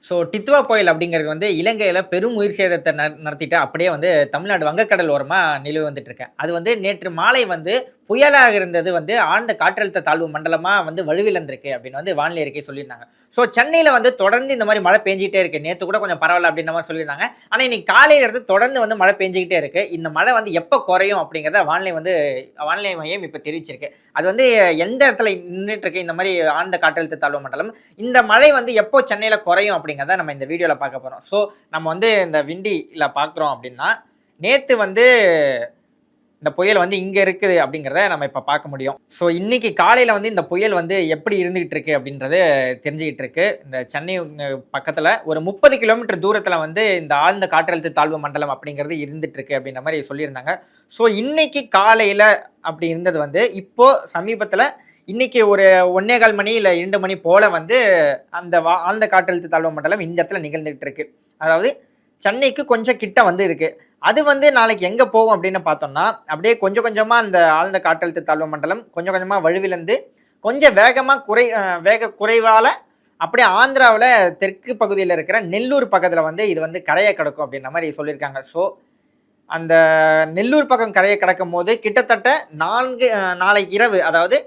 So Ditwah புயல் அப்படிங்கிறது வந்து இலங்கையில பெரும் உயிர் சேதத்த நடத்திட்டு அப்படியே வந்து தமிழ்நாடு வங்கக்கடல் ஓரமா நிலவி வந்துட்டு இருக்கு. அது வந்து நேற்று மாலை வந்து புயலாக இருந்தது வந்து ஆழ்ந்த காற்றழுத்த தாழ்வு மண்டலமா வந்து வலுவிழந்திருக்கு அப்படின்னு வந்து வானிலை அறிக்கை சொல்லியிருந்தாங்க. ஸோ சென்னையில வந்து தொடர்ந்து இந்த மாரி மழை பெஞ்சுகிட்டே இருக்கு. நேத்து கூட கொஞ்சம் பரவால்ல அப்படின்ற மாரி சொல்லியிருந்தாங்க. ஆனா இன்னைக்கு காலையில இருந்து தொடர்ந்து வந்து மழை பெஞ்சுகிட்டே இருக்கு. இந்த மழை வந்து எப்ப குறையும் அப்படிங்கிறத வானிலை மையம் இப்ப தெரிவிச்சிருக்கு. அது வந்து எந்த இடத்துல நின்னுட்டு இருக்கு இந்த மாரி ஆழ்ந்த காற்றழுத்த தாழ்வு மண்டலம். இந்த மழை வந்து எப்போ சென்னையில குறையும் அப்படிங்கிறத நம்ம இந்த வீடியோல பார்க்க போறோம். ஸோ நம்ம வந்து இந்த விண்டில பார்க்குறோம் அப்படின்னா, நேத்து வந்து இந்த புயல் வந்து இங்க இருக்குது அப்படிங்கிறத நம்ம இப்ப பார்க்க முடியும். ஸோ இன்னைக்கு காலையில வந்து இந்த புயல் வந்து எப்படி இருந்துகிட்டு இருக்கு அப்படின்றது தெரிஞ்சுகிட்டு இருக்கு. இந்த சென்னை பக்கத்துல ஒரு 30 கிலோமீட்டர் தூரத்துல வந்து இந்த ஆழ்ந்த காற்றழுத்த தாழ்வு மண்டலம் அப்படிங்கிறது இருந்துட்டு இருக்கு அப்படின்ற மாரி சொல்லியிருந்தாங்க. ஸோ இன்னைக்கு காலையில அப்படி இருந்தது வந்து இப்போ சமீபத்துல இன்னைக்கு ஒரு 1:15 மணி இல்ல 2 மணி போல வந்து அந்த ஆழ்ந்த காற்றழுத்த தாழ்வு மண்டலம் இந்த இடத்துல நிகழ்ந்துகிட்டு இருக்கு. அதாவது சென்னைக்கு கொஞ்சம் கிட்ட வந்து இருக்கு. அது வந்து நாளைக்கு எங்க போகும் அப்படின்னு பார்த்தோம்னா, அப்படியே கொஞ்சம் கொஞ்சமா அந்த ஆழ்ந்த காற்றழுத்த தாழ்வு மண்டலம் கொஞ்சம் கொஞ்சமா வலுவிழந்து, கொஞ்சம் வேகமா வேக குறைவால அப்படியே ஆந்திராவுல தெற்கு பகுதியில இருக்கிற நெல்லூர் பக்கத்துல வந்து இது வந்து கரைய கடக்கும் அப்படின்ற மாரி சொல்லியிருக்காங்க. ஸோ அந்த நெல்லூர் பக்கம் கரைய கடக்கும்போது கிட்டத்தட்ட நாளைக்கு இரவு அதாவது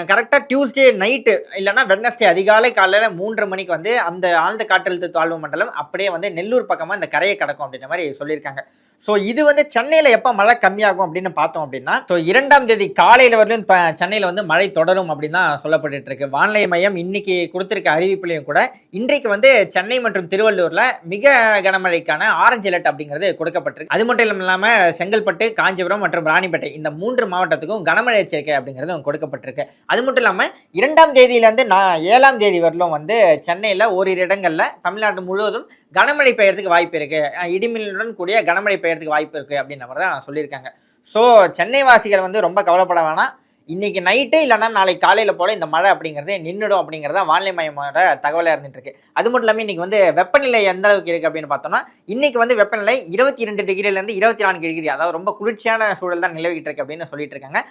கரெக்ட்டா டியூஸ்டே நைட்டு இல்லன்னா வெட்னஸ்டே அதிகாலை காலையில 3:30 மணிக்கு வந்து அந்த ஆழ்ந்த காற்றழுத்த தாழ்வு மண்டலம் அப்படியே வந்து நெல்லூர் பக்கமா இந்த கரைய கடக்கும் அப்படின்ற மாரி சொல்லியிருக்காங்க. ஸோ இது வந்து சென்னையில எப்ப மழை கம்மியாகும் அப்படின்னு பார்த்தோம் அப்படின்னா, ஸோ 2ஆம் தேதி காலையில வரையிலும் சென்னையில வந்து மழை தொடரும் அப்படின்னு தான் சொல்லப்பட்டுட்டு இருக்கு. வானிலை மையம் இன்னைக்கு குடுத்திருக்க அறிவிப்புலயும் கூட, இன்றைக்கு வந்து சென்னை மற்றும் திருவள்ளூர்ல மிக கனமழைக்கான ஆரஞ்சு அலர்ட் அப்படிங்கிறது கொடுக்கப்பட்டிருக்கு. அது மட்டும் இல்லாம செங்கல்பட்டு, காஞ்சிபுரம் மற்றும் ராணிப்பேட்டை இந்த 3 மாவட்டத்துக்கும் கனமழை எச்சரிக்கை அப்படிங்கிறதும் கொடுக்கப்பட்டிருக்கு. அது மட்டும் இல்லாம 2ஆம் தேதியிலிருந்து 7ஆம் தேதி வரலும் வந்து சென்னையில ஓரிரு இடங்கள்ல தமிழ்நாடு முழுவதும் கனமழை பெய்யறதுக்கு வாய்ப்பு இருக்கு. இடிமின்னலுடன் கூடிய கனமழை பெய்யறதுக்கு வாய்ப்பு இருக்கு அப்படின்ற மாரி தான் சொல்லியிருக்காங்க. ஸோ சென்னை வாசிகள் வந்து ரொம்ப கவலைப்பட வேணாம். இன்னைக்கு நைட்டு இல்லன்னா நாளைக்கு காலையில போல இந்த மழை அப்படிங்கிறது நின்னுடும் அப்படிங்கிறது தான் வானிலை மையமோட தகவலா இருந்துட்டு இருக்கு. அது மட்டும் இல்லாம இன்னைக்கு வந்து வெப்பநிலை எந்த அளவுக்கு இருக்கு அப்படின்னு பார்த்தோம்னா, இன்னைக்கு வந்து வெப்பநிலை 22 டிகிரிலேருந்து 24 டிகிரி அதாவது ரொம்ப குளிர்ச்சியான சூழல் தான் நிலவிட்டு இருக்கு அப்படின்னு சொல்லிட்டு இருக்காங்க.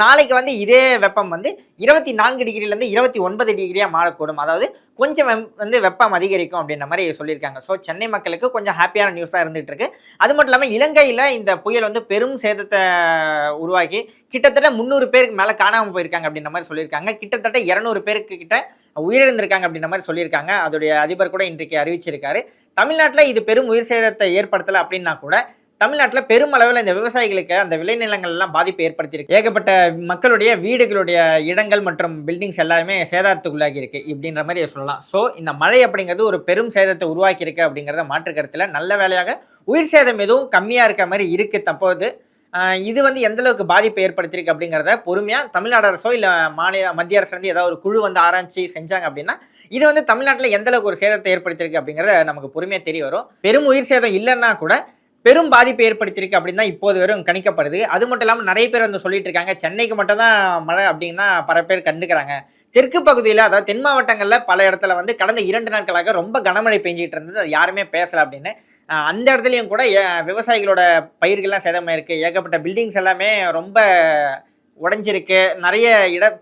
நாளைக்கு வந்து இதே வெப்பம் வந்து 24 டிகிரிலேருந்து 29 டிகிரியா மாறக்கூடும். அதாவது கொஞ்சம் வந்து வெப்பம் அதிகரிக்கும் அப்படின்ற மாரி சொல்லியிருக்காங்க. ஸோ சென்னை மக்களுக்கு கொஞ்சம் ஹாப்பியான நியூஸா இருந்துட்டு இருக்கு. அது மட்டும் இல்லாம இலங்கையில இந்த புயல் வந்து பெரும் சேதத்த உருவாக்கி கிட்டத்தட்ட 300 பேருக்கு மேல காணாம போயிருக்காங்க அப்படின்ற மாரி சொல்லியிருக்காங்க. கிட்டத்தட்ட 200 பேருக்கு கிட்ட உயிரிழந்திருக்காங்க அப்படின்ற மாரி சொல்லியிருக்காங்க. அதோடைய அதிபர் கூட இன்றைக்கு அறிவிச்சிருக்காரு. தமிழ்நாட்டுல இது பெரும் உயிர் சேதத்தை ஏற்படுத்தல அப்படின்னா கூட, தமிழ்நாட்டுல பெருமளவுல இந்த விவசாயிகளுக்கு அந்த விளைநிலங்கள் எல்லாம் பாதிப்பு ஏற்படுத்தியிருக்கு. ஏகப்பட்ட மக்களுடைய வீடுகளுடைய இடங்கள் மற்றும் பில்டிங்ஸ் எல்லாமே சேதாரத்துக்குள்ளாகி இருக்கு. இப்படின்ற மாரி சொல்லலாம். ஸோ இந்த மழை அப்படிங்கிறது ஒரு பெரும் சேதத்தை உருவாக்கி இருக்கு அப்படிங்கிறத மாற்று கருத்துல நல்ல வேளையாக உயிர் சேதம் எதுவும் கம்மியா இருக்க மாரி இருக்கு தற்போது. இது வந்து எந்த அளவுக்கு பாதிப்பை ஏற்படுத்தியிருக்கு அப்படிங்கிறத பொறுமையா தமிழ்நாடு அரசோ இல்ல மத்திய அரசுல இருந்து ஏதாவது ஒரு குழு வந்து ஆராய்ச்சி செஞ்சாங்க அப்படின்னா, இது வந்து தமிழ்நாட்டுல எந்த அளவுக்கு ஒரு சேதத்தை ஏற்படுத்தியிருக்கு அப்படிங்கிறத நமக்கு பொறுமையா தெரிய வரும். பெரும் உயிர் சேதம் இல்லன்னா கூட பெரும் பாதிப்பை ஏற்படுத்தியிருக்கு அப்படின்னு தான் இப்போது வரையும் கணிக்கப்படுது. அது மட்டும் இல்லாம நெறைய பேர் வந்து சொல்லிட்டு இருக்காங்க, சென்னைக்கு மட்டும் தான் மழை அப்படின்னா பல பேர் கண்டுக்கிறாங்க. தெற்கு பகுதியில அதாவது தென் மாவட்டங்கள்ல பல இடத்துல வந்து கடந்த 2 நாட்களாக ரொம்ப கனமழை பெஞ்சுட்டு இருந்தது. அது யாருமே பேசல அப்படின்னு. அந்த இடத்துலயும் கூட விவசாயிகளோட பயிர்கள்லாம் சேதமாயிருக்கு. ஏகப்பட்ட பில்டிங்ஸ் எல்லாமே ரொம்ப உடைஞ்சிருக்கு. நெறைய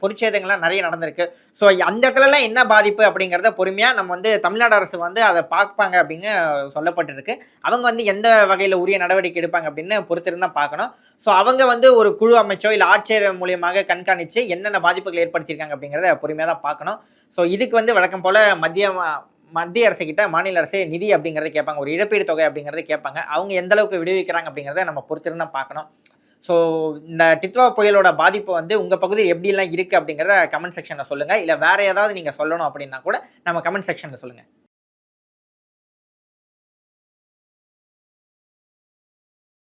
பொருட்சேதங்கள்லாம் நெறைய நடந்திருக்கு. ஸோ அந்த இடத்துலலாம் என்ன பாதிப்பு அப்படிங்கிறத பொறுமையா நம்ம வந்து தமிழ்நாடு அரசு வந்து அத பார்ப்பாங்க அப்படின்னு சொல்லப்பட்டிருக்கு. அவங்க வந்து எந்த வகையில உரிய நடவடிக்கை எடுப்பாங்க அப்படின்னு பொறுத்திருந்து தான் பார்க்கணும். ஸோ அவங்க வந்து ஒரு குழு அமைச்சோ, இல்ல ஆட்சியர் மூலியமாக கண்காணிச்சு என்னென்ன பாதிப்புகள் ஏற்படுத்தியிருக்காங்க அப்படிங்கிறத பொறுமையா தான் பார்க்கணும். ஸோ இதுக்கு வந்து வழக்கம் போல மத்திய அரசுகிட்ட மாநில அரசு நிதி அப்படிங்கிறத கேட்பாங்க. ஒரு இழப்பீடு தொகை அப்படிங்கிறத கேட்பாங்க. அவங்க எந்த அளவுக்கு விடுவிக்கிறாங்க அப்படிங்கிறத நம்ம பொறுத்திருந்து தான் பார்க்கணும். ஸோ இந்த டித்வா புயலோட பாதிப்பு வந்து உங்க பகுதியில் எப்படிலாம் இருக்கு அப்படிங்கிறத கமெண்ட் செக்ஷன்ல சொல்லுங்க. இல்ல வேற ஏதாவது நீங்க சொல்லணும் அப்படின்னா கூட நம்ம கமெண்ட் செக்ஷன்ல சொல்லுங்க.